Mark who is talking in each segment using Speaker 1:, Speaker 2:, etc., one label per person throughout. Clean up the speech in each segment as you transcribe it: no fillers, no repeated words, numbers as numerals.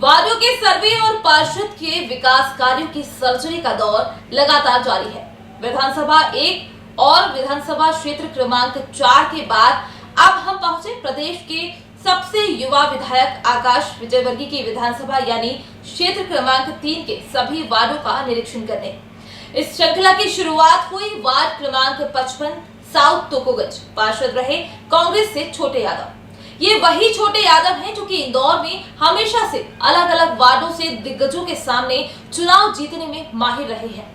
Speaker 1: वार्डों के सर्वे और पार्षद के विकास कार्यों की सर्जरी का दौर लगातार जारी है। विधानसभा 1 और विधानसभा क्षेत्र क्रमांक 4 के बाद अब हम पहुंचे प्रदेश के सबसे युवा विधायक आकाश विजयवर्गीय की विधानसभा यानी क्षेत्र क्रमांक 3 के सभी वार्डों का निरीक्षण करने। इस श्रृंखला की शुरुआत हुई वार्ड क्रमांक 55 साउथ तुकोगंज। पार्षद रहे कांग्रेस से छोटे यादव। ये वही छोटे यादव हैं जो कि इंदौर में हमेशा से अलग अलग वार्डों से दिग्गजों के सामने चुनाव जीतने में माहिर रहे हैं।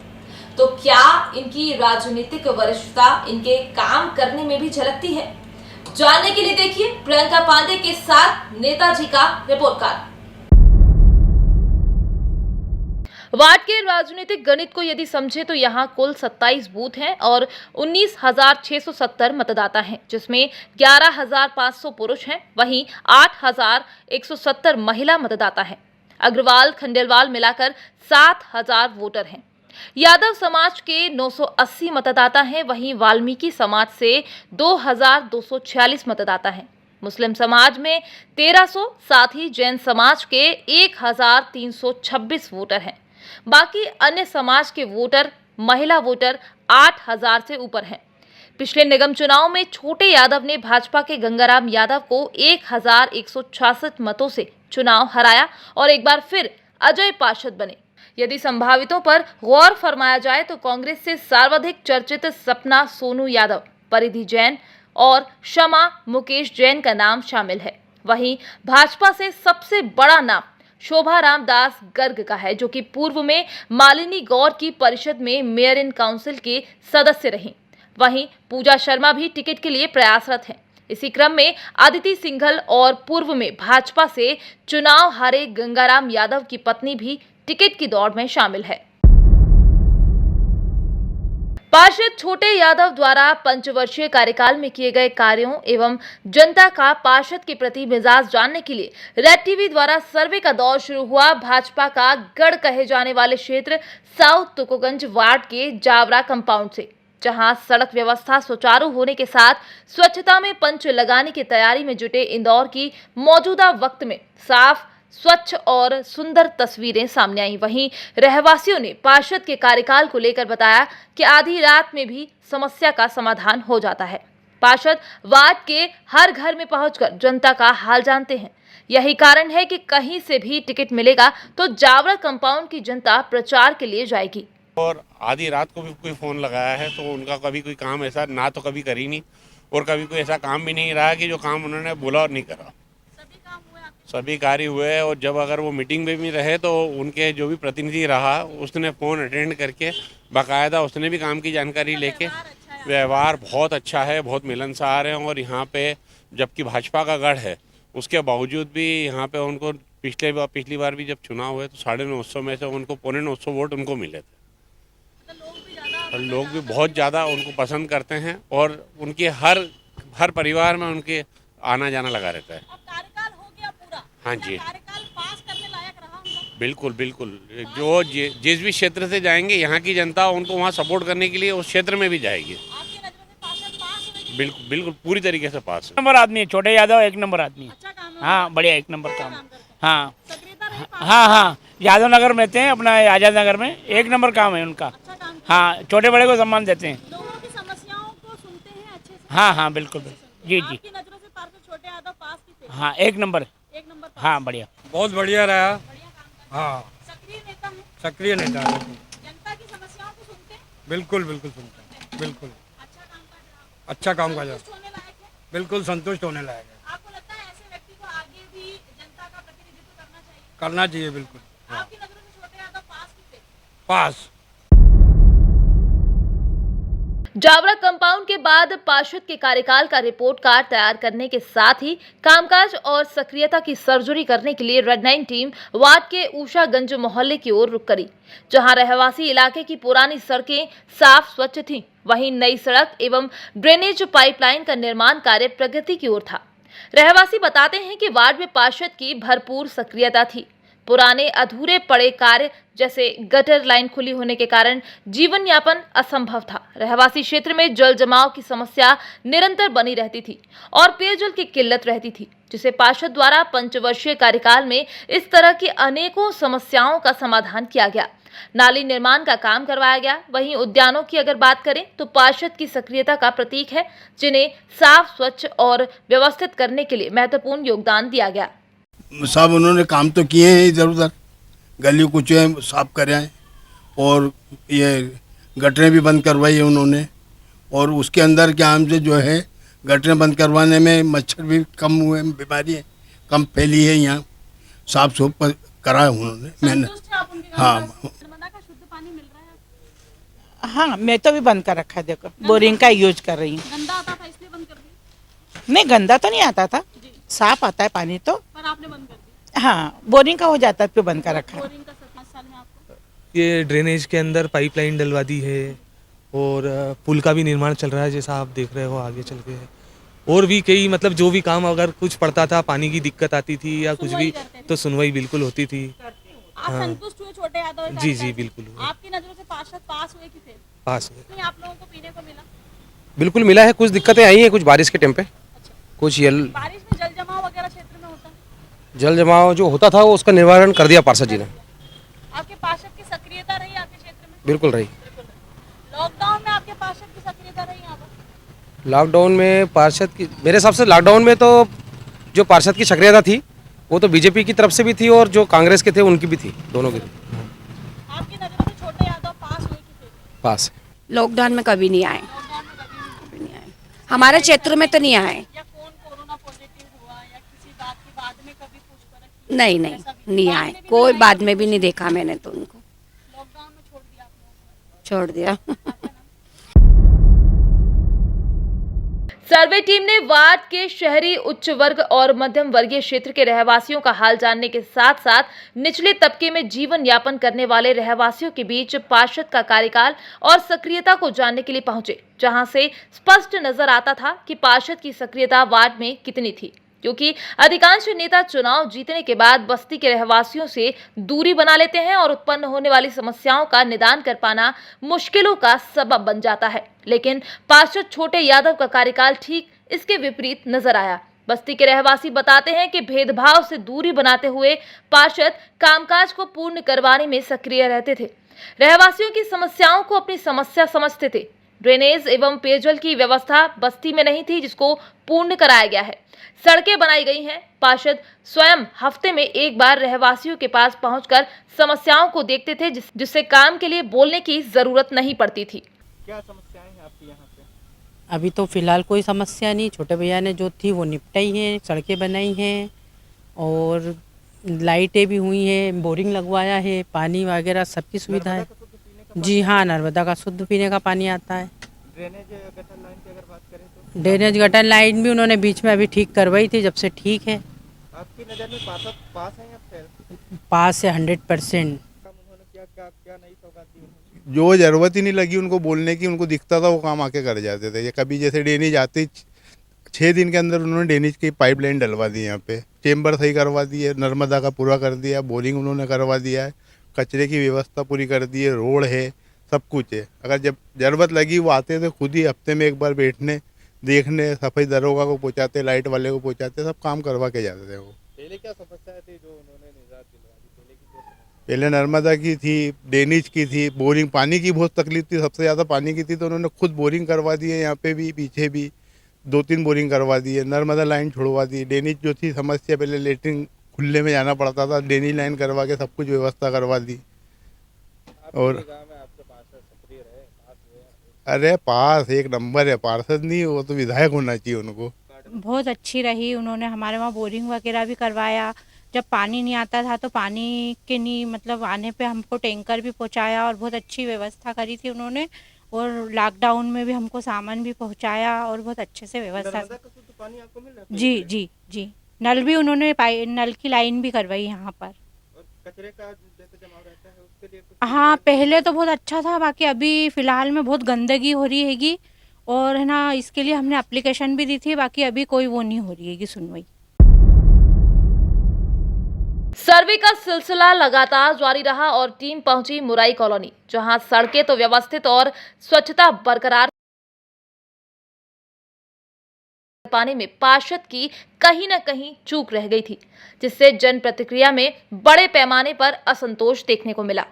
Speaker 1: तो क्या इनकी राजनीतिक वरिष्ठता इनके काम करने में भी झलकती है? जानने के लिए देखिए प्रियंका पांडे के साथ नेताजी का रिपोर्ट कार्ड। वार्ड के राजनीतिक गणित को यदि समझे तो यहाँ कुल 27 बूथ हैं और 19,670 मतदाता हैं, जिसमें 11,500 पुरुष हैं, वहीं 8,170 महिला मतदाता हैं। अग्रवाल खंडेलवाल मिलाकर 7,000 वोटर हैं। यादव समाज के 980 मतदाता हैं, वहीं वाल्मीकि समाज से 2,246 मतदाता हैं। मुस्लिम समाज में 1,300, साथ ही जैन समाज के 1,326 वोटर हैं। बाकी अन्य समाज के वोटर, महिला वोटर 8,000 से ऊपर हैं। पिछले निगम चुनाव में छोटे यादव ने भाजपा के गंगाराम यादव को 1,166 मतों से चुनाव हराया और एक बार फिर अजय पार्षद बने। यदि संभावितों पर गौर फरमाया जाए तो कांग्रेस से सर्वाधिक चर्चित सपना सोनू यादव, परिधि जैन और शमा मुकेश जैन का नाम शामिल है। वहीं भाजपा से सबसे बड़ा नाम शोभा रामदास गर्ग का है, जो कि पूर्व में मालिनी गौर की परिषद में मेयर इन काउंसिल के सदस्य रहीं। वहीं पूजा शर्मा भी टिकट के लिए प्रयासरत हैं। इसी क्रम में आदिति सिंघल और पूर्व में भाजपा से चुनाव हारे गंगाराम यादव की पत्नी भी टिकट की दौड़ में शामिल है। पार्षद छोटे यादव द्वारा पंचवर्षीय कार्यकाल में किए गए कार्यों एवं जनता का पार्षद के प्रति मिजाज जानने के लिए रेड टीवी द्वारा सर्वे का दौर शुरू हुआ। भाजपा का गढ़ कहे जाने वाले क्षेत्र साउथ तुकोगंज वार्ड के जावरा कंपाउंड से, जहां सड़क व्यवस्था सुचारू होने के साथ स्वच्छता में पंच लगाने की तैयारी में जुटे इंदौर की मौजूदा वक्त में साफ, स्वच्छ और सुंदर तस्वीरें सामने आई। वहीं रहवासियों ने पार्षद के कार्यकाल को लेकर बताया कि आधी रात में भी समस्या का समाधान हो जाता है। पार्षद वार्ड के हर घर में पहुंचकर जनता का हाल जानते हैं। यही कारण है कि कहीं से भी टिकट मिलेगा तो जावरा कंपाउंड की जनता प्रचार के लिए जाएगी।
Speaker 2: और आधी रात को भी कोई फ़ोन लगाया है तो उनका कभी कोई काम ऐसा ना तो कभी करी नहीं और कभी कोई ऐसा काम भी नहीं रहा कि जो काम उन्होंने बोला और नहीं करा। सभी कार्य हुए और जब अगर वो मीटिंग में भी रहे तो उनके जो भी प्रतिनिधि रहा उसने फ़ोन अटेंड करके बाकायदा उसने भी काम की जानकारी लेके, व्यवहार बहुत अच्छा है, बहुत मिलनसार है। और यहाँ पे जबकि भाजपा का गढ़ है उसके बावजूद भी यहाँ पे उनको पिछली बार भी जब चुनाव हुए तो 950 में से उनको 950 वोट उनको मिले थे। और लोग भी बहुत ज़्यादा उनको पसंद करते हैं और उनके हर परिवार में उनके आना जाना लगा रहता है। हाँ जी, बिल्कुल बिल्कुल। जो जिस भी क्षेत्र से जाएंगे यहाँ की जनता उनको वहाँ सपोर्ट करने के लिए उस क्षेत्र में भी जाएगी। बिल्कुल बिल्कुल पूरी तरीके से पास है।
Speaker 3: नंबर आदमी छोटे यादव, एक नंबर आदमी। हाँ बढ़िया, एक नंबर काम। हाँ हाँ हाँ, यादव नगर में रहते हैं, अपना आजाद नगर में। एक नंबर काम है उनका। हाँ, छोटे बड़े को सम्मान देते हैं।
Speaker 4: लोगों की समस्याओं को सुनते हैं अच्छे से।
Speaker 3: हाँ हाँ बिल्कुल जी जी।
Speaker 4: आपकी नजरों से पार्षद छोटे यादव पास की थे।
Speaker 3: हाँ, एक नंबर। हाँ बढ़िया,
Speaker 5: बहुत बढ़िया रहा। हाँ,
Speaker 4: सक्रिय नेता है।
Speaker 5: सक्रिय नेता है।
Speaker 4: जनता की समस्याओं को सुनते हैं।
Speaker 5: बिल्कुल बिल्कुल सुनते हैं, बिल्कुल
Speaker 4: अच्छा काम कर रहा है।
Speaker 5: अच्छा काम कर रहा है।
Speaker 4: संतुष्ट होने लायक है।
Speaker 5: बिल्कुल संतुष्ट होने लायक है।
Speaker 4: आपको लगता है ऐसे व्यक्ति को आगे भी जनता का प्रतिनिधित्व करना चाहिए?
Speaker 5: करना चाहिए बिल्कुल। हाँ।
Speaker 4: आपकी नजरों में छोटे यादव पास की थे?
Speaker 5: पास।
Speaker 1: जावरा कंपाउंड के बाद पार्षद के कार्यकाल का रिपोर्ट कार्ड तैयार करने के साथ ही कामकाज और सक्रियता की सर्जरी करने के लिए रेड 9 टीम वार्ड के उषागंज मोहल्ले की ओर रुख करी, जहां रहवासी इलाके की पुरानी सड़कें साफ स्वच्छ थीं। वहीं नई सड़क एवं ड्रेनेज पाइपलाइन का निर्माण कार्य प्रगति की ओर था। रहवासी बताते हैं कि वार्ड में पार्षद की भरपूर सक्रियता थी। पुराने अधूरे पड़े कार्य जैसे गटर लाइन खुली होने के कारण जीवन यापन असंभव था। रहवासी क्षेत्र में जल जमाव की समस्या निरंतर बनी रहती थी और पेयजल की किल्लत रहती थी, जिसे पार्षद द्वारा पंचवर्षीय कार्यकाल में इस तरह की अनेकों समस्याओं का समाधान किया गया। नाली निर्माण का काम करवाया गया। वहीं उद्यानों की अगर बात करें तो पार्षद की सक्रियता का प्रतीक है, जिन्हें साफ, स्वच्छ और व्यवस्थित करने के लिए महत्वपूर्ण योगदान दिया गया।
Speaker 6: सब उन्होंने काम तो किए हैं, इधर उधर गली कुचे साफ करे हैं और ये गटरें भी बंद करवाई है उन्होंने। और उसके अंदर क्या हमसे जो है गटरें बंद करवाने में मच्छर भी कम हुए, बीमारी कम फैली है, यहाँ साफ सुफ करा है उन्होंने। मैंने हाँ
Speaker 4: नर्मदा का शुद्ध पानी मिल रहा है?
Speaker 7: हाँ, मैं तो भी बंद कर रखा है, देखो बोरिंग का यूज कर रही हूँ।
Speaker 4: गंदा आता था इसलिए बंद कर दिया?
Speaker 7: नहीं, गंदा तो नहीं आता था, साफ आता है पानी तो।
Speaker 4: पर आपने बंद कर दिया?
Speaker 7: हाँ, बोरिंग का हो जाता है तो बंद कर रखा है।
Speaker 4: बोरिंग का समस्या है आपको?
Speaker 8: ये ड्रेनेज के अंदर पाइपलाइन डलवा दी है और पुल का भी निर्माण चल रहा है, जैसा आप देख रहे हो आगे चल के। और भी कई मतलब जो भी काम अगर कुछ पड़ता था, पानी की दिक्कत आती थी या कुछ भी, तो सुनवाई बिल्कुल होती थी।
Speaker 4: आप संतुष्ट हुए छोटे यादव के
Speaker 8: जी
Speaker 4: कार्यकाल
Speaker 8: जी
Speaker 4: से?
Speaker 8: बिल्कुल हुए।
Speaker 4: आपकी नजरों से पार्षद पास हुए कि फेल?
Speaker 8: पास हुए।
Speaker 4: नहीं, आप लोगों को पीने को मिला?
Speaker 9: बिल्कुल मिला है। कुछ दिक्कतें आई हैं कुछ बारिश के टाइम पे, कुछ
Speaker 4: बारिश में जल जमाव वगैरह क्षेत्र में होता है?
Speaker 9: जल जमाव जो होता था वो उसका निवारण कर दिया पार्षद जी ने।
Speaker 4: आपके पार्षद की सक्रियता रही आपके क्षेत्र में?
Speaker 9: बिल्कुल रही।
Speaker 4: लॉकडाउन में आपके पार्षद की सक्रियता रही यहाँ पर?
Speaker 9: लॉकडाउन में पार्षद की, मेरे हिसाब से लॉकडाउन में तो जो पार्षद की सक्रियता थी वो तो बीजेपी की तरफ से भी थी और जो कांग्रेस के थे उनकी भी थी, दोनों की थी।
Speaker 4: आपकी नजरों से छोटे यादव पास हुए कि फेल?
Speaker 9: पास।
Speaker 10: लॉकडाउन में कभी नहीं आए,
Speaker 4: लॉकडाउन में कभी
Speaker 10: नहीं आए, हमारे क्षेत्र में तो नहीं आए।
Speaker 4: या कौन कोरोना पॉजिटिव हुआ या किसी बात की बाद में कभी पूछपरछ?
Speaker 10: नहीं नहीं, नहीं आए, कोई बाद में भी नहीं देखा मैंने तो उनको।
Speaker 4: लॉकडाउन में छोड़ दिया आप लोगों को?
Speaker 10: छोड़ दिया।
Speaker 1: सर्वे टीम ने वार्ड के शहरी, उच्च वर्ग और मध्यम वर्गीय क्षेत्र के रहवासियों का हाल जानने के साथ साथ निचले तबके में जीवन यापन करने वाले रहवासियों के बीच पार्षद का कार्यकाल और सक्रियता को जानने के लिए पहुंचे, जहां से स्पष्ट नजर आता था कि पार्षद की सक्रियता वार्ड में कितनी थी, क्योंकि अधिकांश नेता चुनाव जीतने के बाद बस्ती के रहवासियों से दूरी बना लेते हैं और उत्पन्न होने वाली समस्याओं का निदान कर पाना मुश्किलों का सबब बन जाता है। लेकिन पार्षद छोटे यादव का कार्यकाल ठीक इसके विपरीत नजर आया। बस्ती के रहवासी बताते हैं कि भेदभाव से दूरी बनाते हुए पार्षद कामकाज को पूर्ण करवाने में सक्रिय रहते थे। रहवासियों की समस्याओं को अपनी समस्या समझते थे। ड्रेनेज एवं पेयजल की व्यवस्था बस्ती में नहीं थी, जिसको पूर्ण कराया गया है। सड़कें बनाई गई हैं। पार्षद स्वयं हफ्ते में एक बार रहवासियों के पास पहुंचकर समस्याओं को देखते थे, जिससे काम के लिए बोलने की जरूरत नहीं पड़ती थी।
Speaker 3: क्या समस्याएं हैं आपकी यहाँ पे?
Speaker 7: अभी तो फिलहाल कोई समस्या नहीं, छोटे भैया ने जो थी वो निपटाई है, सड़कें बनाई हैं और लाइटें भी हुई हैं, बोरिंग लगवाया है, पानी वगैरह सबकी सुविधा है। जी हाँ, नर्मदा का शुद्ध पीने का पानी आता है।
Speaker 3: ड्रेनेज गटर लाइन की अगर बात करें तो
Speaker 7: ड्रेनेज गटर लाइन भी उन्होंने बीच में अभी ठीक करवाई थी, जब से ठीक है।
Speaker 3: आपकी नज़र में पार्षद पास है या फेल?
Speaker 7: पास है 100%।
Speaker 3: उन्होंने क्या नई सौगात दी उन्होंने?
Speaker 5: जो ज़रूरत ही नहीं लगी उनको बोलने की, उनको दिखता था वो काम आके कर जाते थे। ये कभी जैसे ड्रेनेज आती 6 दिन के अंदर उन्होंने ड्रेनेज की पाइपलाइन डलवा दी, यहाँ पे चेम्बर सही करवा दिए, नर्मदा का पूरा कर दिया, बोरिंग उन्होंने करवा दिया है, कचरे की व्यवस्था पूरी कर दी है, रोड है, सब कुछ है। अगर जब ज़रूरत लगी वो आते थे खुद ही हफ्ते में एक बार बैठने, देखने, सफाई दरोगा को पहुँचाते, लाइट वाले को पहुँचाते, सब काम करवा के जाते थे वो।
Speaker 3: पहले क्या समस्याएं थी जो उन्होंने निजात दिलवा दी? पहले की क्या समस्या?
Speaker 5: पहले नर्मदा की थी, ड्रेनेज की थी, बोरिंग, पानी की बहुत तकलीफ थी, सबसे ज़्यादा पानी की थी, तो उन्होंने खुद बोरिंग करवा दी है, यहाँ पे भी पीछे भी 2-3 बोरिंग करवा दी है, नर्मदा लाइन छुड़वा दी। ड्रेनेज जो थी समस्या, पहले लेटरिन खुले में जाना पड़ता था, ड्रेनेज लाइन करवा के सब कुछ व्यवस्था करवा दी। और अरे पास एक नंबर है, पार्षद नहीं, वो तो विधायक होना चाहिए उनको।
Speaker 11: बहुत अच्छी रही, उन्होंने हमारे वहाँ बोरिंग वगैरह भी करवाया। जब पानी नहीं आता था तो पानी के नहीं मतलब आने पे हमको टैंकर भी पहुँचाया और बहुत अच्छी व्यवस्था करी थी उन्होंने। और लॉकडाउन में भी हमको सामान भी पहुँचाया और बहुत अच्छे से व्यवस्था।
Speaker 3: पानी आपको मिल रहा है?
Speaker 11: जी जी जी, नल भी उन्होंने नल की लाइन भी करवाई यहाँ पर।
Speaker 3: और कचरे का जैसे जमाव रहता है उसके लिए कुछ?
Speaker 11: हाँ, पहले तो बहुत अच्छा था, बाकी अभी फ़िलहाल में बहुत गंदगी हो रही हैगी और है ना, इसके लिए हमने एप्लीकेशन भी दी थी, बाकी अभी कोई वो नहीं हो रही हैगी सुनवाई।
Speaker 1: सर्वे का सिलसिला लगातार जारी रहा और टीम पहुंची मुराई कॉलोनी, जहां सड़कें तो व्यवस्थित और स्वच्छता बरकरार पाने में पार्षद की कहीं न कहीं चूक रह गई थी, जिससे जन प्रतिक्रिया में बड़े पैमाने पर असंतोष देखने को मिला।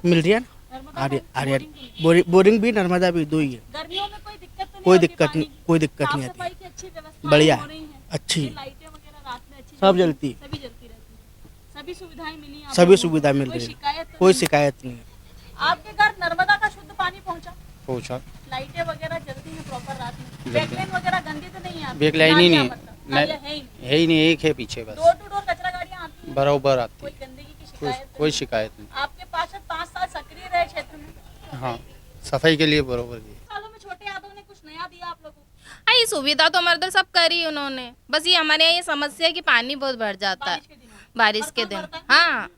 Speaker 12: मिल रही है ना, बोरिंग भी नर्मदा भी दो ही है।
Speaker 4: गर्मियों में कोई दिक्कत तो नहीं
Speaker 12: कोई
Speaker 4: होती
Speaker 12: दिक्कत नहीं,
Speaker 4: पानी
Speaker 12: कोई दिक्कत
Speaker 4: साफ
Speaker 12: नहीं
Speaker 4: सफाई
Speaker 12: आती,
Speaker 4: की अच्छी व्यवस्था
Speaker 12: बढ़िया
Speaker 4: हो
Speaker 12: है,
Speaker 4: रही हैं,
Speaker 12: अच्छी
Speaker 4: ये लाइटें वगैरह रात में अच्छी
Speaker 12: सब जलती है,
Speaker 4: सभी जलती रहती हैं, सभी सुविधाएं मिली आपको?
Speaker 12: सभी सुविधा मिल
Speaker 4: कोई
Speaker 12: रही है,
Speaker 4: शिकायत तो
Speaker 12: कोई
Speaker 4: नहीं?
Speaker 12: शिकायत नहीं है।
Speaker 4: आपके घर नर्मदा का शुद्ध पानी
Speaker 9: पहुँचा
Speaker 4: लाइटें वगैरह जलती हैं प्रॉपर रात में? बैकलाइन वगैरह गंदी तो नहीं है आपकी?
Speaker 9: बैक लाइन ही
Speaker 4: नालियाँ
Speaker 9: नहीं
Speaker 4: मतलब, नालियाँ है ही नहीं?
Speaker 9: है ही नहीं, एक है पीछे बस,
Speaker 4: डोर टू डोर कचरा गाड़ियाँ आती हैं?
Speaker 9: बराबर आती
Speaker 4: कोई गंदगी की शिकायत तो
Speaker 9: कोई
Speaker 4: नहीं?
Speaker 9: शिकायत नहीं।
Speaker 4: आपके पार्षद 5 साल सक्रिय रहे क्षेत्र में,
Speaker 9: हाँ, सफाई के लिए बराबर है।
Speaker 4: सालों में छोटे यादव ने कुछ नया दिया आप लोगों को?
Speaker 13: ये सुविधा तो हमारे इधर सब करी उन्होंने, बस ये हमारे यहाँ ये समस्या है कि पानी बहुत भर जाता है बारिश के दिन। हाँ,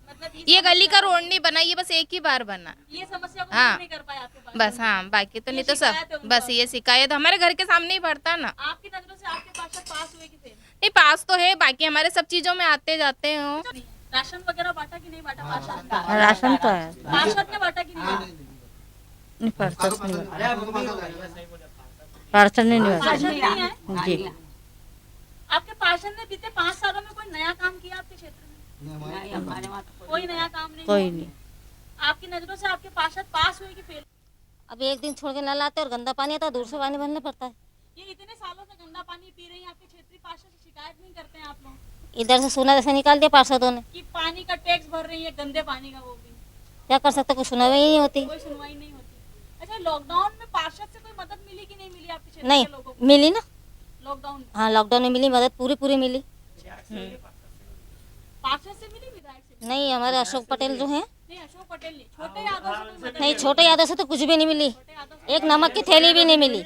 Speaker 4: मतलब
Speaker 13: ये गली का रोड नहीं बना, ये बस एक ही बार बना।
Speaker 4: ये समस्या को
Speaker 13: हाँ।
Speaker 4: दूर नहीं कर पाए आपके पास?
Speaker 13: बस हाँ, बाकी तो
Speaker 4: ये
Speaker 13: नहीं तो
Speaker 4: शिकायत है
Speaker 13: सब
Speaker 4: उनका?
Speaker 13: बस ये शिकायत हमारे घर के सामने ही भरता ना।
Speaker 4: आपकी नजरों से आपके पार्षद पास हुए कि फेल?
Speaker 13: नहीं, पास तो है, बाकी हमारे सब चीजों में आते जाते हो।
Speaker 4: राशन वगैरह बांटा कि नहीं बांटा पार्षद?
Speaker 7: राशन तो है,
Speaker 4: पार्षद ने बांटा कि नहीं बांटा?
Speaker 7: पार्षद नहीं
Speaker 4: पार्षद नहीं आए?
Speaker 7: जी।
Speaker 4: आपके पार्षद ने बीते 5 सालों में कोई नया काम किया आपके क्षेत्र में? कोई नया काम नहीं?
Speaker 7: कोई नहीं।
Speaker 4: आपकी नजरों से आपके पार्षद पास हुए कि फेल?
Speaker 10: अब एक दिन छोड़ के नल आते और गंदा पानी आता है, दूर से पानी भरना पड़ता है।
Speaker 4: ये इतने सालों से गंदा पानी पी रही हैं, आपके क्षेत्रीय पार्षद से शिकायत नहीं करते हैं आप लोग
Speaker 10: इधर से सोना जैसे निकाल दिया पार्षदों ने,
Speaker 4: कि पानी का टैक्स भर रही है, गंदे पानी का? वो भी
Speaker 10: क्या कर सकते, कुछ सुनाई ही नहीं होती।
Speaker 4: कोई सुनवाई नहीं होती। अच्छा, लॉकडाउन में पार्षद से कोई मदद मिली कि नहीं मिली आपके क्षेत्र
Speaker 10: नहीं
Speaker 4: के लोगों को?
Speaker 10: मिली ना,
Speaker 4: लॉकडाउन में
Speaker 10: हाँ लॉकडाउन में मिली मदद, पूरी मिली।
Speaker 4: पार्षद से मिली, विधायक से?
Speaker 10: नहीं, हमारे अशोक पटेल जो हैं,
Speaker 4: नहीं, अशोक पटेल ने छोटे यादव से कोई मदद
Speaker 10: नहीं छोटे यादव से तो कुछ भी नहीं मिली, एक नमक की थैली भी नहीं मिली,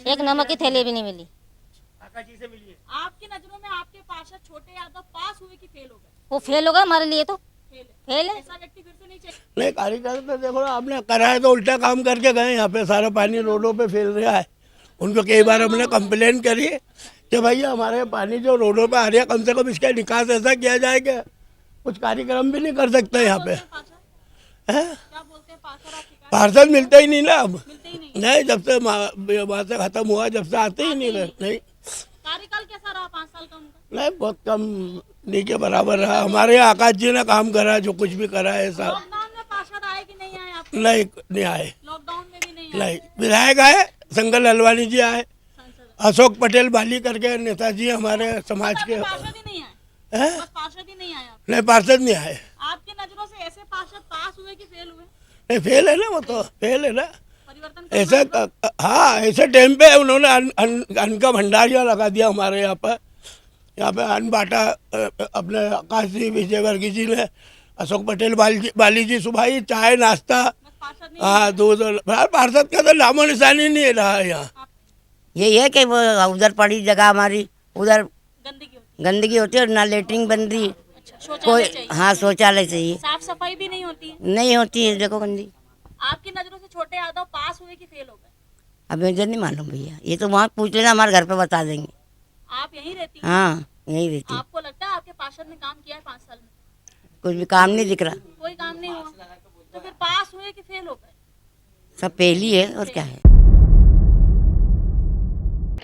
Speaker 10: एक नमक की थैली भी नहीं मिली।
Speaker 4: आपकी नजरों में आपके पार्षद छोटे यादव पास हुए कि फेल हो गए?
Speaker 10: वो फेल होगा हमारे लिए, तो
Speaker 4: फेल है।
Speaker 10: फेल है।
Speaker 4: ऐसा व्यक्ति फिर से नहीं चाहिए।
Speaker 6: नहीं, कार्यकर्ता देखो आपने करा है तो उल्टा काम करके गए, यहाँ पे सारा पानी रोडों पे फैल रहा है। उनको कई बार हमने कंप्लेन करी कि भैया हमारे पानी जो रोडों पे आ रहा है, कम से कम इसका निकास ऐसा किया जाए कि कुछ कार्यक्रम भी नहीं कर सकते यहाँ पे।
Speaker 4: क्या बोलते हैं पार्षद? आपकी
Speaker 6: पार्षद मिलते ही नहीं ना अब,
Speaker 4: मिलते ही नहीं।
Speaker 6: नहीं, जब से वहाँ से खत्म हुआ, जब से आते ही नहीं रहे। नहीं,
Speaker 4: कार्यकाल कैसा रहा 5 साल का उनका?
Speaker 6: नहीं, बहुत कम, नहीं के बराबर रहा। हमारे यहाँ आकाश जी ने काम करा, जो कुछ भी करा है ऐसा।
Speaker 4: लॉकडाउन में पार्षद आए कि नहीं आए आपके?
Speaker 6: नहीं आए।
Speaker 4: लॉकडाउन में भी नहीं आए?
Speaker 6: नहीं, विधायक आए, संगल हलवानी जी आए, अशोक पटेल बाली करके नेताजी हमारे समाज के।
Speaker 4: पार्षद ही नहीं आए?
Speaker 6: हैं?
Speaker 4: बस पार्षद ही नहीं आए आप?
Speaker 6: नहीं, पार्षद नहीं आए।
Speaker 4: आपकी नजरों से ऐसे पार्षद पास हुए कि फेल हुए?
Speaker 6: नहीं, फेल है ना, वो तो फेल है ना।
Speaker 4: परिवर्तन
Speaker 6: ऐसे हाँ, ऐसे टाइम पे उन्होंने अन्न का भंडारिया लगा दिया हमारे यहाँ पर। यहाँ पे अन्न बांटा अपने आकाश जी, विजय वर्गीय जी ने, अशोक पटेल बाली जी सुबह ही चाय नाश्ता, हाँ दूध। पार्षद का तो नामो निशान ही नहीं रहा है यहाँ।
Speaker 10: यही है कि वो उधर पड़ी जगह हमारी, उधर
Speaker 4: गंदगी
Speaker 10: गंदगी होती है और ना लेटरिन बन रही,
Speaker 4: शौचालय चाहिए।
Speaker 10: हाँ शौचालय चाहिए,
Speaker 4: साफ सफाई भी नहीं होती है।
Speaker 10: नहीं होती है, देखो गंदी।
Speaker 4: आपकी नजरों से छोटे यादव पास हुए कि फेल हो गए?
Speaker 10: अब मुझे नहीं मालूम भैया, ये तो वहाँ पूछ लेना, हमारे घर पे बता देंगे।
Speaker 4: आप यहीं रहती हैं?
Speaker 10: हाँ यही रहती,
Speaker 4: आपको लगता है आपके पार्षद ने काम किया है 5 साल में?
Speaker 10: कुछ भी काम नहीं दिख रहा,
Speaker 4: कोई काम नहीं हुआ, तो फिर पास हुए कि फेल हो गए?
Speaker 10: सब पहली है और क्या है।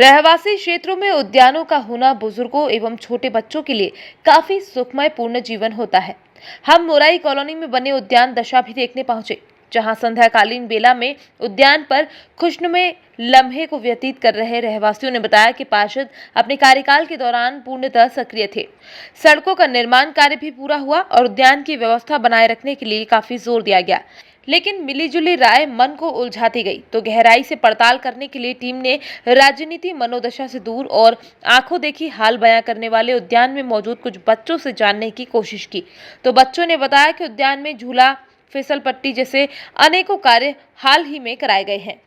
Speaker 1: रहवासी क्षेत्रों में उद्यानों का होना बुजुर्गों एवं छोटे बच्चों के लिए काफी सुखमय पूर्ण जीवन होता है। हम मुराई कॉलोनी में बने उद्यान दशा भी देखने पहुंचे, जहां संध्याकालीन बेला में उद्यान पर खुशनुमे लम्हे को व्यतीत कर रहे रहवासियों ने बताया कि पार्षद अपने कार्यकाल के दौरान पूर्णतः सक्रिय थे। सड़कों का निर्माण कार्य भी पूरा हुआ और उद्यान की व्यवस्था बनाए रखने के लिए काफी जोर दिया गया। लेकिन मिलीजुली राय मन को उलझाती गई तो गहराई से पड़ताल करने के लिए टीम ने राजनीति मनोदशा से दूर और आंखों देखी हाल बयां करने वाले उद्यान में मौजूद कुछ बच्चों से जानने की कोशिश की। तो बच्चों ने बताया कि उद्यान में झूला, फिसल पट्टी जैसे अनेकों कार्य हाल ही में कराए गए हैं।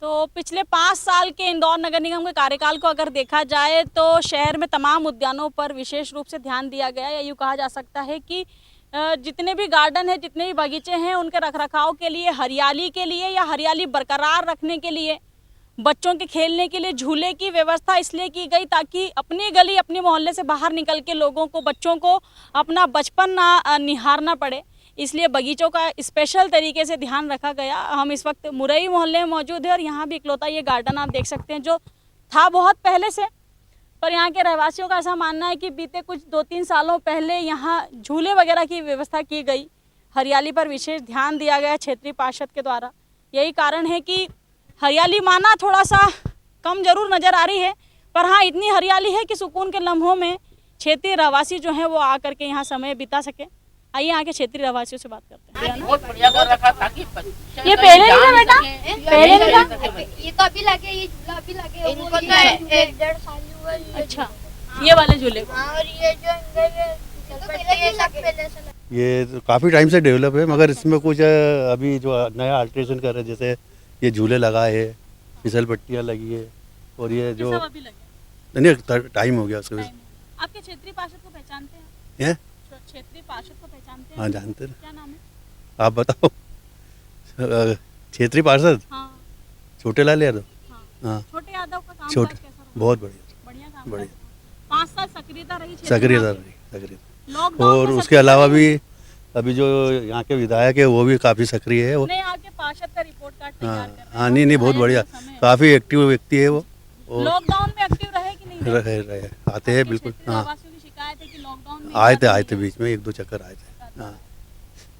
Speaker 4: तो पिछले 5 साल के इंदौर नगर निगम के कार्यकाल को अगर देखा जाए तो शहर में तमाम उद्यानों पर विशेष रूप से ध्यान दिया गया, या यूँ कहा जा सकता है कि जितने भी गार्डन हैं, जितने भी बगीचे हैं, उनके रखरखाव के लिए, हरियाली के लिए या हरियाली बरकरार रखने के लिए, बच्चों के खेलने के लिए झूले की व्यवस्था इसलिए की गई ताकि अपनी गली, अपने मोहल्ले से बाहर निकल के लोगों को, बच्चों को अपना बचपन ना निहारना पड़े, इसलिए बगीचों का स्पेशल तरीके से ध्यान रखा गया। हम इस वक्त मुरई मोहल्ले में मौजूद है और यहाँ भी इकलौता ये गार्डन आप देख सकते हैं जो था बहुत पहले से, पर यहाँ के रहवासियों का ऐसा मानना है कि बीते कुछ 2-3 सालों पहले यहाँ झूले वगैरह की व्यवस्था की गई, हरियाली पर विशेष ध्यान दिया गया क्षेत्रीय पार्षद के द्वारा। यही कारण है कि हरियाली माना थोड़ा सा कम जरूर नज़र आ रही है, पर हाँ इतनी हरियाली है कि सुकून के लम्हों में क्षेत्रीय रहवासी जो हैं वो आकर के यहाँ समय बिता सके। आइए यहाँ के क्षेत्रीय रहवासियों से बात करते हैं। ये पहले नहीं था बेटा, पहले नहीं था,
Speaker 14: ये तो अभी लगे, ये झूला अभी लगे, इनको तो 1-1.5 साल हुआ।
Speaker 4: अच्छा, ये वाले झूले को,
Speaker 14: और ये जो अंदर
Speaker 5: ये तो काफ़ी टाइम से डेवलप है, मगर इसमें कुछ अभी जो नया अल्ट्रेशन कर रहे हैं, जैसे ये झूले लगाए हैं, फिसल पट्टियाँ लगी है, और ये जो नहीं टाइम हो गया उसके।
Speaker 4: आपके क्षेत्रीय पार्षद को पहचानते हैं? क्षेत्रीय पार्षद को पहचानते हैं?
Speaker 5: हाँ जानते हैं।
Speaker 4: क्या नाम है?
Speaker 5: आप बताओ। क्षेत्रीय पार्षद?
Speaker 4: हाँ।
Speaker 5: छोटे लाल यादव।
Speaker 4: हाँ। छोटे यादव का काम
Speaker 5: छोटे
Speaker 4: कैसा रहा?
Speaker 5: बहुत बढ़िया।
Speaker 4: बढ़िया काम।
Speaker 5: बढ़िया।
Speaker 4: 5 साल सक्रियता रही।
Speaker 5: सक्रियता रही। और उसके अलावा भी अभी जो यहाँ के विधायक है वो भी काफ़ी सक्रिय है।
Speaker 4: नहीं, आपके पार्षद का रिपोर्ट कार्ड तैयार कर रहे हैं।
Speaker 5: हाँ नहीं बहुत बढ़िया, काफ़ी एक्टिव व्यक्ति है वो।
Speaker 4: लॉकडाउन में एक्टिव रहे कि नहीं?
Speaker 5: रहे आते हैं बिल्कुल। हाँ
Speaker 4: लॉकडाउन में
Speaker 5: आए थे बीच में 1-2 चक्कर आए थे। हाँ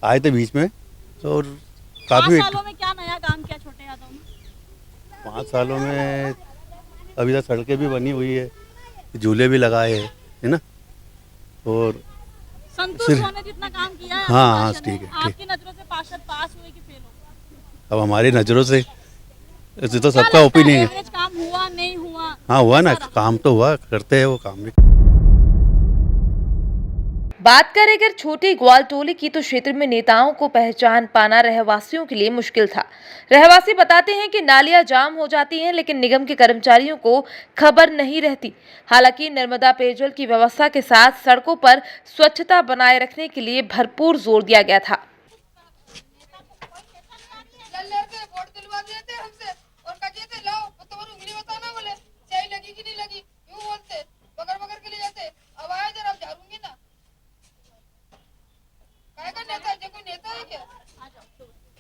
Speaker 5: आए थे बीच में। और काफ़ी
Speaker 4: 5 सालों में क्या नया काम किया छोटे यादव ने?
Speaker 5: 5 सालों में अभी तक सड़कें भी बनी हुई है, झूले भी लगाए हैं, है ना। और
Speaker 4: संतुष्ट होने जितना काम किया है?
Speaker 5: हाँ ठीक है।
Speaker 4: आपकी नजरों से पार्षद पास हुए कि फेल हो गए?
Speaker 5: अब हमारी नज़रों से ऐसे तो सबका ओपिनियन है।
Speaker 4: काम हुआ नहीं हुआ?
Speaker 5: हाँ हुआ ना, काम तो हुआ, करते हैं वो काम भी।
Speaker 1: बात करें अगर छोटी ग्वालटोली की तो क्षेत्र में नेताओं को पहचान पाना रहवासियों के लिए मुश्किल था। रहवासी बताते हैं कि नालियां जाम हो जाती हैं लेकिन निगम के कर्मचारियों को खबर नहीं रहती। हालांकि नर्मदा पेयजल की व्यवस्था के साथ सड़कों पर स्वच्छता बनाए रखने के लिए भरपूर जोर दिया गया था।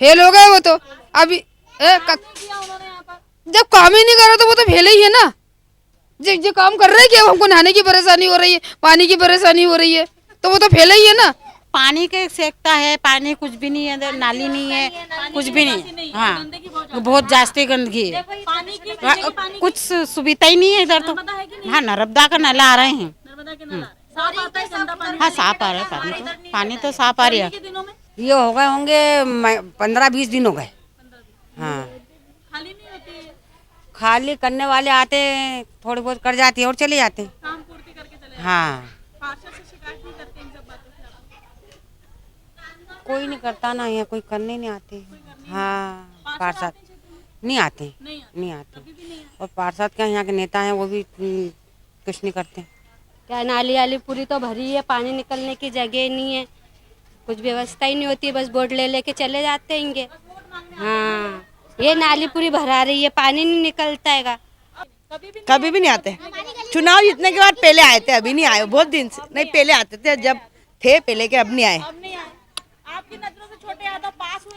Speaker 15: फेल हो गए वो तो अभी जब काम ही नहीं कर रहा तो वो तो फेल ही है ना। जो काम कर रहे हैं क्या, हमको नहाने की परेशानी हो रही है, पानी की परेशानी हो रही है, तो वो तो फेल ही है ना।
Speaker 7: पानी के सेकता है, पानी कुछ भी नहीं है, नाली नहीं है, कुछ भी नहीं। हाँ बहुत जास्ती गंदगी है, कुछ सुविधा ही नहीं है इधर तो। हाँ नर्मदा का नाला आ रहे हैं। हाँ साफ आ रहा है पानी तो साफ आ रही है।
Speaker 15: ये हो गए होंगे 15-20 दिन हो गए। हाँ खाली करने वाले आते हैं, थोड़ी बहुत कर जाती है और चले जाते हैं। हाँ कोई नहीं करता ना, यहाँ कोई करने नहीं आते। हाँ पार्षद नहीं आते, नहीं आते। और पार्षद का यहाँ के नेता हैं वो भी कुछ नहीं करते।
Speaker 10: क्या नाली वाली पूरी तो भरी है, पानी निकलने की जगह नहीं है, कुछ व्यवस्था ही नहीं होती, बस बोर्ड ले लेके चले जाते हैं। हाँ ये नाली पूरी भरा रही है, पानी नहीं निकलता है।
Speaker 15: कभी भी नहीं आते। चुनाव जीतने के बाद पहले आए थे, अभी नहीं आए बहुत दिन से। नहीं पहले आते थे जब थे पहले के, अब नहीं आए।
Speaker 4: आपकी नजरों से छोटे यादव पास हुए?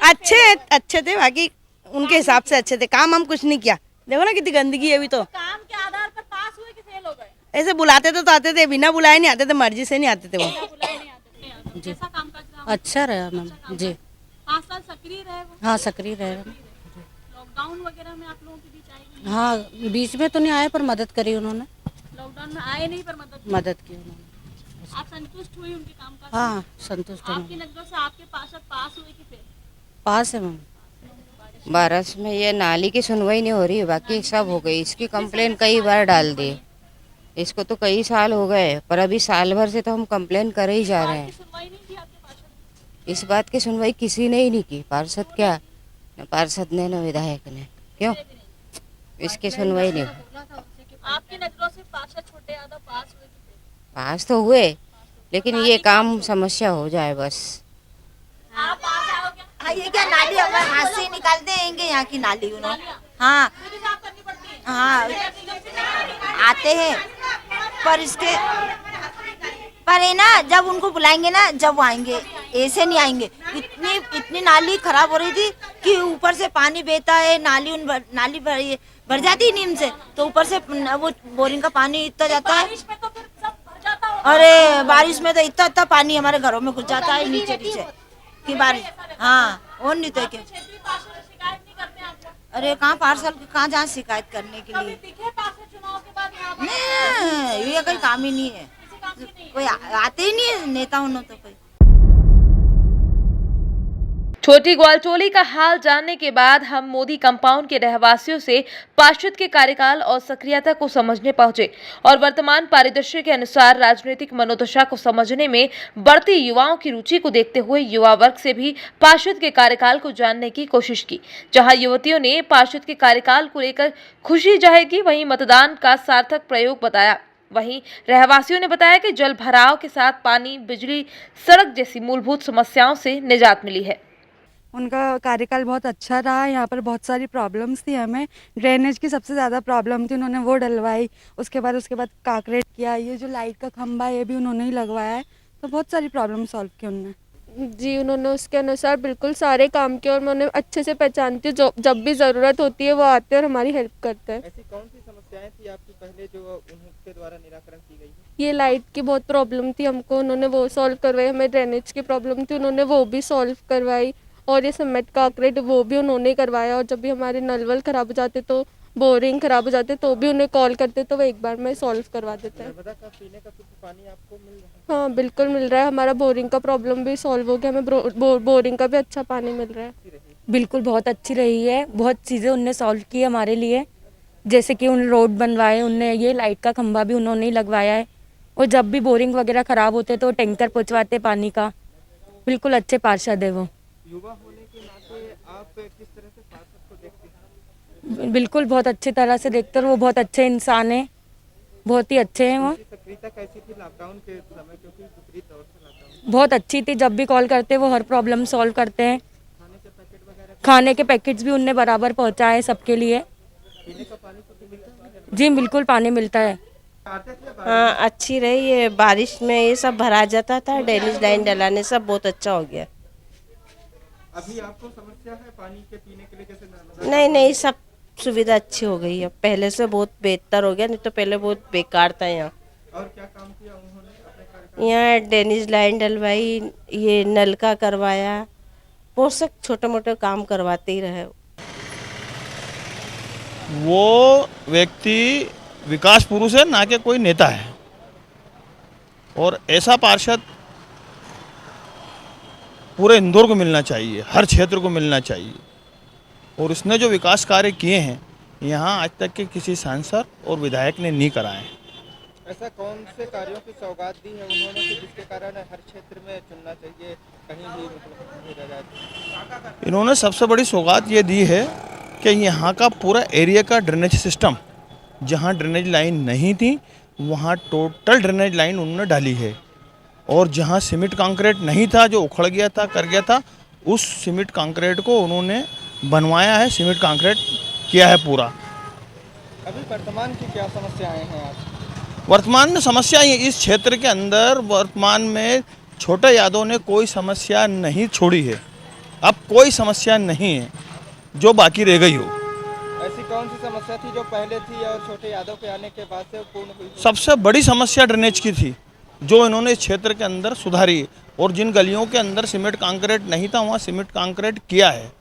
Speaker 15: अच्छे थे, बाकी उनके हिसाब से अच्छे थे। काम हम कुछ नहीं किया, देखो ना कितनी गंदगी है अभी तो।
Speaker 4: काम के आधार पर पास हुए कि फेल हो गए?
Speaker 15: ऐसे बुलाते तो आते थे, बिना बुलाए नहीं आते थे, मर्जी से नहीं आते थे वो।
Speaker 4: कैसा कामकाज रहा?
Speaker 7: अच्छा रहा मैम जी।
Speaker 4: 5 साल सक्रिय रहे वो?
Speaker 7: हाँ सक्रिय रहे।
Speaker 4: लॉकडाउन वगैरह में आप लोगों के बीच आए?
Speaker 7: हाँ बीच में तो नहीं आए पर मदद करी उन्होंने।
Speaker 4: लॉकडाउन में आए नहीं पर
Speaker 7: मदद की उन्होंने।
Speaker 4: आप संतुष्ट हुई उनके काम का?
Speaker 7: हाँ संतुष्ट हूँ।
Speaker 4: आपकी नजरों से आपके पार्षद पास हुए कि फेल?
Speaker 15: पास है मैम। बारस में ये नाली की सुनवाई नहीं हो रही है, बाकी सब हो गई। इसकी कंप्लेन कई बार डाल दी, इसको तो कई साल हो गए, पर अभी साल भर से तो हम कंप्लेन कर ही जा रहे हैं। इस बात की सुनवाई किसी ने ही नहीं की, पार्षद क्या, न पार्षद ने न विधायक ने। क्यों इसकी सुनवाई नहीं हुई।
Speaker 4: आपकी नजरों से पार्षद छोटे यादव पास हुए?
Speaker 15: पास तो हुए, लेकिन ये काम समस्या हो जाए बस।
Speaker 16: हाँ, ये क्या नाली हमारे हाथ से ही निकाल देंगे यहाँ की नाली उन्होंने। हाँ हाँ आते हैं, पर इसके पर है ना, जब उनको बुलाएंगे ना, जब वो आएंगे, ऐसे नहीं आएंगे। इतनी नाली खराब हो रही थी कि ऊपर से पानी बहता है, नाली भर जाती है नीम से, तो ऊपर से वो बोरिंग का पानी इतना जाता है। अरे बारिश में तो इतना पानी हमारे घरों में घुस जाता है नीचे की बारिश। हाँ, और नहीं तो क्या। अरे कहाँ पार्षद कहाँ जहाँ शिकायत करने के लिए, नहीं ये कोई काम ही नहीं है, कोई आते ही नहीं है नेता उन्होंने तो कोई।
Speaker 1: छोटी ग्वालटोली का हाल जानने के बाद हम मोदी कंपाउंड के रहवासियों से पार्षद के कार्यकाल और सक्रियता को समझने पहुंचे और वर्तमान परिदृश्य के अनुसार राजनीतिक मनोदशा को समझने में बढ़ती युवाओं की रुचि को देखते हुए युवा वर्ग से भी पार्षद के कार्यकाल को जानने की कोशिश की। जहां युवतियों ने पार्षद के कार्यकाल को लेकर खुशी जाहिर की, वहीं मतदान का सार्थक प्रयोग बताया। वहीं रहवासियों ने बताया कि जल भराव के साथ पानी, बिजली, सड़क जैसी मूलभूत समस्याओं से निजात मिली है।
Speaker 17: उनका कार्यकाल बहुत अच्छा रहा। यहाँ पर बहुत सारी प्रॉब्लम्स थी, हमें ड्रेनेज की सबसे ज़्यादा प्रॉब्लम थी, उन्होंने वो डलवाई। उसके बाद कांक्रीट किया, ये जो लाइट का खंभा ये भी उन्होंने ही लगवाया है, तो बहुत सारी प्रॉब्लम सॉल्व की उन्होंने।
Speaker 18: जी, उन्होंने उसके अनुसार बिल्कुल सारे काम किए और मैं उन्हें अच्छे से पहचानती हूँ। जब भी ज़रूरत होती है वो आते हैं और हमारी हेल्प करते हैं।
Speaker 19: ऐसी कौन सी समस्याएं थी आपकी पहले जो उनके द्वारा निराकरण की गई है?
Speaker 18: ये लाइट की बहुत प्रॉब्लम थी हमको, उन्होंने वो सॉल्व करवाई। हमें ड्रेनेज की प्रॉब्लम थी, उन्होंने वो भी सॉल्व करवाई। और ये सीमेंट कांक्रीट वो भी उन्होंने करवाया। और जब भी हमारे नल वल ख़राब हो जाते, तो बोरिंग ख़राब हो जाते, तो भी उन्हें कॉल करते, तो वो एक बार में सॉल्व करवा देते हैं।
Speaker 19: नर्मदा का पीने का शुद्ध पानी आपको मिल रहा है?
Speaker 18: हाँ, बिल्कुल मिल रहा है। हमारा बोरिंग का प्रॉब्लम भी सॉल्व हो गया, हमें बोरिंग का भी अच्छा पानी मिल रहा है।
Speaker 20: बिल्कुल बहुत अच्छी रही है, बहुत चीज़ें उनने सॉल्व की हमारे लिए, जैसे कि उन्होंने रोड बनवाए, उनने ये लाइट का खंभा भी उन्होंने ही लगवाया है। और जब भी बोरिंग वगैरह ख़राब होते तो टैंकर पहुँचवाते पानी का। बिल्कुल अच्छे पार्षद है वो।
Speaker 19: युवा होने के नाते आप किस तरह से पार्षद को देखते हैं?
Speaker 20: बिल्कुल बहुत अच्छी तरह से देखते हैं, वो बहुत अच्छे इंसान हैं, बहुत ही अच्छे हैं वो।
Speaker 19: सक्रियता कैसी थी लॉकडाउन के समय, क्योंकि विपरीत दौर से लॉकडाउन?
Speaker 20: बहुत अच्छी थी, जब भी कॉल करते वो हर प्रॉब्लम सॉल्व करते हैं। खाने के पैकेट्स भी उनने बराबर पहुंचाए सबके लिए।
Speaker 19: पीने का पानी तो मिलता है?
Speaker 20: जी बिल्कुल पानी मिलता है।
Speaker 21: हाँ, अच्छी रही है। बारिश में ये सब भरा जाता था, ड्रेनेज लाइन डलाने सब बहुत अच्छा हो गया।
Speaker 19: अभी आपको समस्या है पानी के पीने के लिए? जैसे
Speaker 21: नहीं, सब सुविधा अच्छी हो गई है, पहले से बहुत बेहतर हो गया, नहीं तो पहले बहुत बेकार था यहाँ।
Speaker 19: और क्या काम किया उन्होंने अपने कार्यकाल?
Speaker 21: यहाँ ड्रेनेज लाइन डलवाई, ये नल का करवाया, बहुत से छोटे मोटे काम करवाते ही रहे।
Speaker 22: वो व्यक्ति विकास पुरुष है, ना कि कोई नेता है। और ऐसा पार्षद पूरे इंदौर को मिलना चाहिए, हर क्षेत्र को मिलना चाहिए। और उसने जो विकास कार्य किए हैं यहाँ आज तक के किसी सांसद और विधायक ने नहीं कराए हैं।
Speaker 19: ऐसा कौन से कार्यों की सौगात दी है उन्होंने कि जिसके कारण हर क्षेत्र में चुनना चाहिए, कहीं भी नहीं रह जाए?
Speaker 22: इन्होंने सबसे बड़ी सौगात ये दी है कि यहाँ का पूरा एरिया का ड्रेनेज सिस्टम, जहाँ ड्रेनेज लाइन नहीं थी वहाँ टोटल ड्रेनेज लाइन उन्होंने डाली है। और जहाँ सीमेंट कंक्रीट नहीं था, जो उखड़ गया था, कर गया था, उस सीमेंट कंक्रीट को उन्होंने बनवाया है, सीमेंट कंक्रीट किया है पूरा।
Speaker 19: अभी वर्तमान की क्या समस्याएं हैं आज?
Speaker 22: वर्तमान में समस्याएं इस क्षेत्र के अंदर वर्तमान में छोटे यादव ने कोई समस्या नहीं छोड़ी है। अब कोई समस्या नहीं है जो बाकी रह गई हो।
Speaker 19: ऐसी कौन सी समस्या थी जो पहले थी और छोटे यादव के आने के बाद से पूर्ण हुई?
Speaker 22: सबसे बड़ी समस्या ड्रेनेज की थी, जो इन्होंने इस क्षेत्र के अंदर सुधारी। और जिन गलियों के अंदर सीमेंट कंक्रीट नहीं था वहाँ सीमेंट कंक्रीट किया है।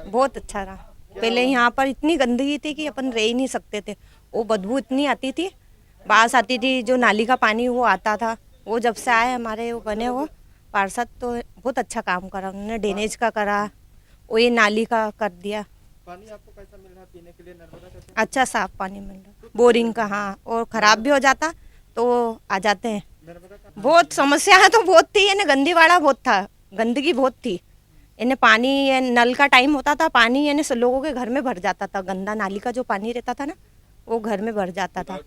Speaker 23: बहुत अच्छा रहा। पहले यहाँ पर इतनी गंदगी थी कि अपन रह ही नहीं सकते थे, वो बदबू इतनी आती थी, बास आती थी। जो नाली का पानी वो आता था, वो जब से आए हमारे वो बने वो पार्षद, तो बहुत अच्छा काम करा उन्होंने। ड्रेनेज का करा, वो ये नाली का कर दिया।
Speaker 19: पानी आपको कैसा मिल रहा है पीने के लिए नर्मदा का?
Speaker 23: अच्छा साफ पानी मिल रहा, बोरिंग का। हाँ, और ख़राब भी हो जाता तो आ जाते हैं। बहुत समस्या है तो बहुत थी, यानी गंदीवाड़ा बहुत था, गंदगी बहुत थी। यानी पानी नल का टाइम होता था, पानी यानी लोगों के घर में भर जाता था, गंदा नाली का जो पानी रहता था ना वो घर में भर जाता था।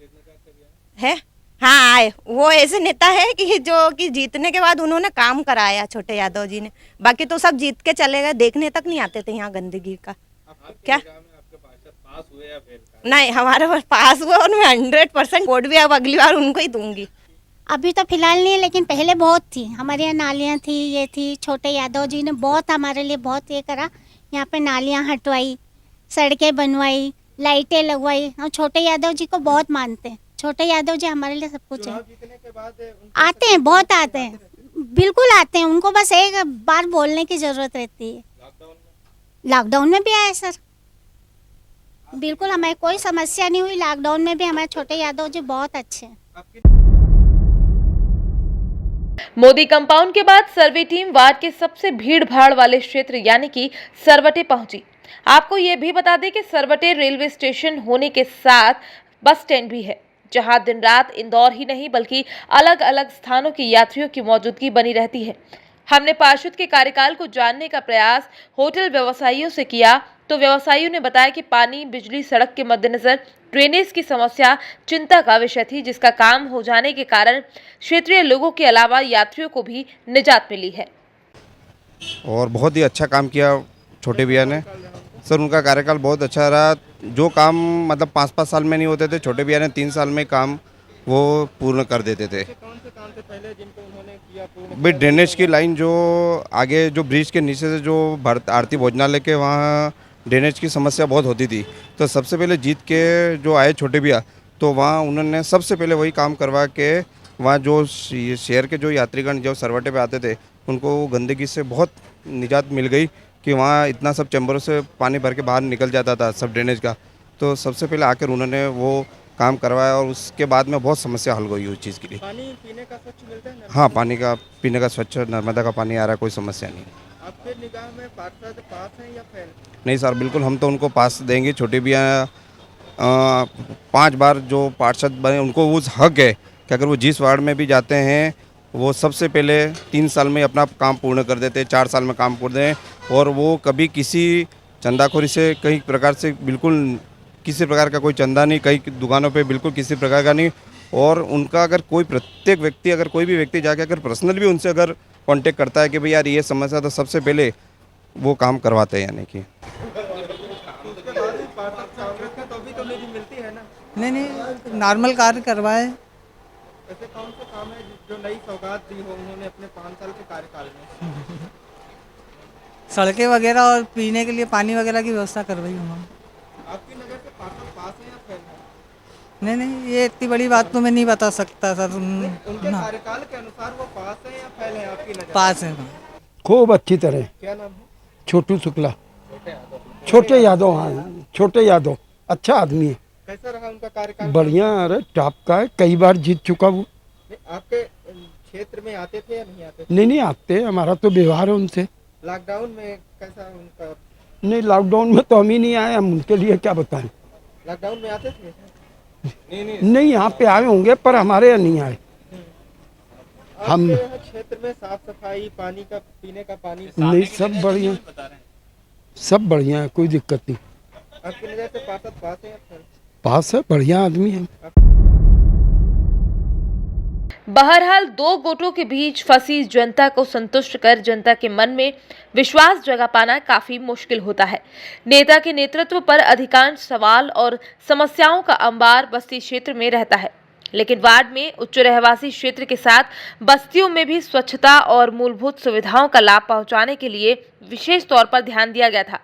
Speaker 23: है हाँ, आए वो ऐसे नेता है कि जो कि जीतने के बाद उन्होंने काम कराया छोटे यादव जी ने, बाकी तो सब जीत के चले गए, देखने तक नहीं आते थे यहाँ गंदगी का। क्या नहीं, हमारे पास हुआ, उनमें 100% वोट भी अब अगली बार उनको ही दूंगी।
Speaker 2: अभी तो फिलहाल नहीं है, लेकिन पहले बहुत थी। हमारे यहाँ नालियाँ थी, ये थी। छोटे यादव जी ने बहुत हमारे लिए बहुत ये करा, यहाँ पे नालियाँ हटवाई, सड़कें बनवाई, लाइटें लगवाई। हम छोटे यादव जी को बहुत मानते हैं। छोटे यादव जी हमारे लिए सब कुछ है। आते हैं, बहुत आते हैं, बिल्कुल आते हैं। उनको बस एक बार बोलने की जरूरत रहती है। लॉकडाउन में भी आए सर, बिल्कुल हमें कोई समस्या नहीं हुई। लॉकडाउन में भी हमारे छोटे यादव जी बहुत अच्छे हैं।
Speaker 1: मोदी कंपाउंड के बाद सर्वे टीम वार्ड के सबसे भीड़ भाड़ वाले क्षेत्र यानी कि सरवटे पहुंची। आपको ये भी बता दें कि सरवटे रेलवे स्टेशन होने के साथ बस स्टैंड भी है, जहां दिन रात इंदौर ही नहीं बल्कि अलग अलग स्थानों के यात्रियों की मौजूदगी बनी रहती है। हमने पार्षद के कार्यकाल को जानने का प्रयास होटल व्यवसायियों से किया तो व्यवसायियों ने बताया कि पानी, बिजली, सड़क के मद्देनजर ड्रेनेज की समस्या चिंता का विषय थी, जिसका काम हो जाने के कारण क्षेत्रीय लोगों के अलावा यात्रियों को भी निजात मिली है।
Speaker 3: और बहुत ही अच्छा काम किया छोटे भैया ने सर, उनका कार्यकाल बहुत अच्छा रहा। जो काम मतलब 5-5 साल में नहीं होते थे, छोटे भैया ने 3 साल में काम वो पूर्ण कर देते थे।
Speaker 19: कौन से काम थे पहले जिनको उन्होंने किया पूर्ण?
Speaker 3: भाई ड्रेनेज की लाइन जो आगे जो ब्रिज के नीचे से जो आरती भोजनालय के वहाँ ड्रेनेज की समस्या बहुत होती थी, तो सबसे पहले जीत के जो आए छोटे भैया, तो वहाँ उन्होंने सबसे पहले वही काम करवा के वहाँ जो शहर के जो यात्रीगण जो सरवटे पे आते थे उनको गंदगी से बहुत निजात मिल गई कि वहाँ इतना सब चैम्बरों से पानी भर के बाहर निकल जाता था सब ड्रेनेज का। तो सबसे पहले आकर उन्होंने वो काम करवाया और उसके बाद में बहुत समस्या हल गई उस चीज़ के लिए।
Speaker 19: पानी पीने का स्वच्छ मिलता है?
Speaker 3: हाँ, पानी का पीने का स्वच्छ नर्मदा का पानी आ रहा है, कोई समस्या नहीं।
Speaker 19: आपके निगाह में पार्षद पास है या फेल?
Speaker 3: नहीं सर, बिल्कुल हम तो उनको पास देंगे। छोटे भैया 5 बार जो पार्षद बने उनको वो हक है कि अगर वो जिस वार्ड में भी जाते हैं वो सबसे पहले 3 साल में अपना काम पूर्ण कर देते, 4 साल में काम पूर्ण दें, और वो कभी किसी चंदाखोरी से कई प्रकार से बिल्कुल किसी प्रकार का कोई चंदा नहीं, कई दुकानों पे बिल्कुल किसी प्रकार का नहीं। और उनका अगर कोई प्रत्येक व्यक्ति अगर कोई भी व्यक्ति जाके अगर पर्सनल भी उनसे अगर कांटेक्ट करता है कि भाई यार ये समस्या, तो सबसे पहले वो काम करवाते हैं। यानी कि
Speaker 8: नहीं, नॉर्मल कार्य करवाए।
Speaker 19: ऐसे कौन से काम है जो नई सौगात दी हो उन्होंने अपने 5 साल के कार्यकाल में?
Speaker 8: सड़कें वगैरह और पीने के लिए पानी वगैरह की व्यवस्था करवाई उन्होंने।
Speaker 19: आपकी नज़र से पार्षद पास है या फेल है?
Speaker 8: नहीं, ये इतनी बड़ी बात तो मैं नहीं बता सकता सर।
Speaker 19: उनके कार्यकाल के अनुसार वो पास है या फेल है आपकी नज़र?
Speaker 8: पास है।
Speaker 24: खूब अच्छी तरह।
Speaker 19: क्या नाम है?
Speaker 24: छोटू शुक्ला। छोटे यादव। हाँ, छोटे यादव अच्छा आदमी है।
Speaker 19: कैसा रहा उनका कार्यकाल?
Speaker 24: बढ़िया, अरे टॉप का है, कई बार जीत चुका वो।
Speaker 19: आपके क्षेत्र में आते थे या नहीं आते थे?
Speaker 24: नहीं आते, हमारा तो व्यवहार है उनसे।
Speaker 19: लॉकडाउन में कैसा उनका?
Speaker 24: नहीं, लॉकडाउन में तो हम ही नहीं आए, हम उनके लिए क्या बताएं।
Speaker 19: लॉकडाउन में आते थे?
Speaker 24: नहीं, यहाँ पे आए होंगे पर हमारे यहाँ नहीं आए। हम
Speaker 19: क्षेत्र में साफ सफाई, पानी का पीने का पानी
Speaker 24: नहीं, सब बढ़िया, सब बढ़िया है, कोई दिक्कत नहीं।
Speaker 19: आपकी नज़र से पार्षद पास है या फेल?
Speaker 24: पास है, बढ़िया आदमी है।
Speaker 1: बहरहाल 2 गुटों के बीच फंसी जनता को संतुष्ट कर जनता के मन में विश्वास जगा पाना काफी मुश्किल होता है। नेता के नेतृत्व पर अधिकांश सवाल और समस्याओं का अंबार बस्ती क्षेत्र में रहता है, लेकिन वार्ड में उच्च रहवासी क्षेत्र के साथ बस्तियों में भी स्वच्छता और मूलभूत सुविधाओं का लाभ पहुंचाने के लिए विशेष तौर पर ध्यान दिया गया था।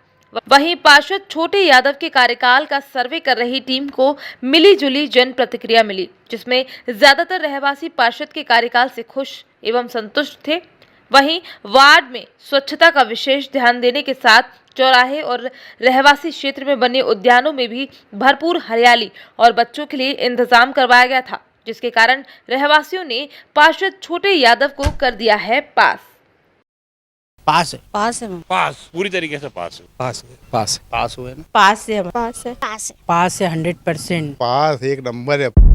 Speaker 1: वहीं पार्षद छोटे यादव के कार्यकाल का सर्वे कर रही टीम को मिली जुली जन प्रतिक्रिया मिली, जिसमें ज्यादातर रहवासी पार्षद के कार्यकाल से खुश एवं संतुष्ट थे। वहीं वार्ड में स्वच्छता का विशेष ध्यान देने के साथ चौराहे और रहवासी क्षेत्र में बने उद्यानों में भी भरपूर हरियाली और बच्चों के लिए इंतजाम करवाया गया था, जिसके कारण रहवासियों ने पार्षद छोटे यादव को कर दिया है पास।
Speaker 7: पास है।
Speaker 21: पास है
Speaker 9: पास, पूरी तरीके से पास है।
Speaker 24: पास पास
Speaker 5: पास हुए ना,
Speaker 21: पास है
Speaker 18: पास है
Speaker 2: पास है।
Speaker 7: पास है 100%।
Speaker 5: पास एक नंबर है।